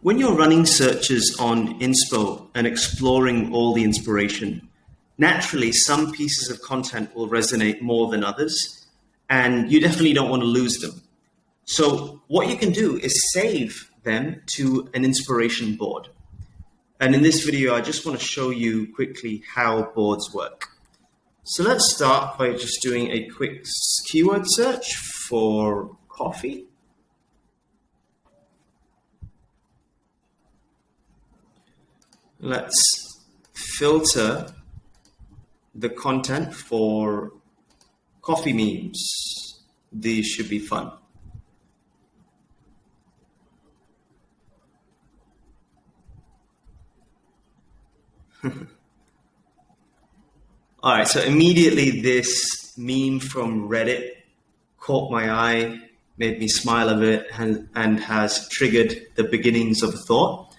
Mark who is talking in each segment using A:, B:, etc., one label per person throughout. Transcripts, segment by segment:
A: When you're running searches on Inspo and exploring all the inspiration, naturally some pieces of content will resonate more than others, and you definitely don't want to lose them. So what you can do is save them to an inspiration board. And in this video, I just want to show you quickly how boards work. So let's start by just doing a quick keyword search for coffee. Let's filter the content for coffee memes. These should be fun. All right, so immediately this meme from Reddit caught my eye, made me smile a bit, and has triggered the beginnings of a thought.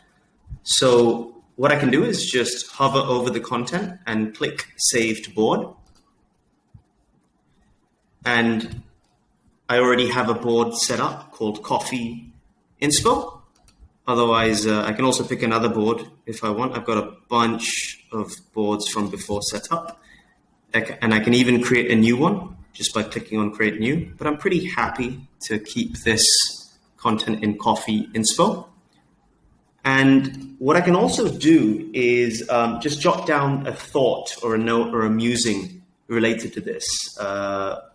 A: So what I can do is just hover over the content and click Save to Board. And I already have a board set up called Coffee Inspo. Otherwise, I can also pick another board if I want. I've got a bunch of boards from before set up. And I can even create a new one just by clicking on Create New. But I'm pretty happy to keep this content in Coffee Inspo. And what I can also do is just jot down a thought or a note or a musing related to this.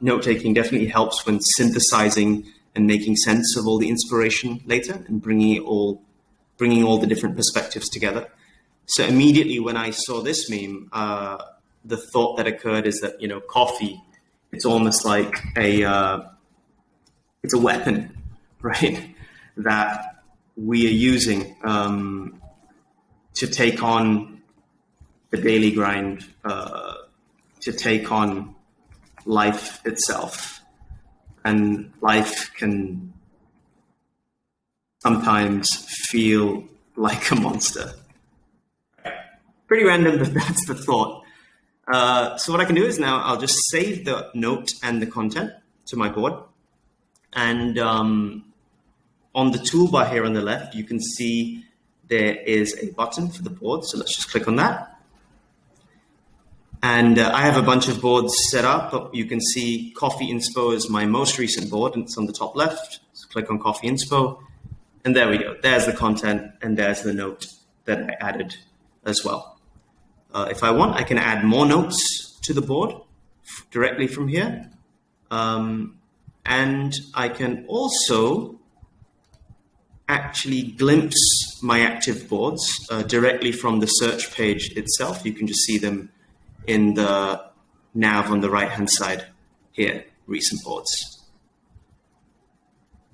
A: Note-taking definitely helps when synthesizing and making sense of all the inspiration later and bringing all the different perspectives together. So immediately when I saw this meme, the thought that occurred is that, coffee, it's almost like it's a weapon, right? That we are using to take on the daily grind, to take on life itself. And life can sometimes feel like a monster. Pretty random, but that's the thought. So what I can do is now I'll just save the note and the content to my board. And on the toolbar here on the left, you can see there is a button for the board. So let's just click on that. And I have a bunch of boards set up, but you can see Coffee Inspo is my most recent board, and it's on the top left. So click on Coffee Inspo, and there we go. There's the content, and there's the note that I added as well. If I want, I can add more notes to the board directly from here. And I can also actually glimpse my active boards directly from the search page itself. You can just see them in the nav on the right-hand side here, recent boards.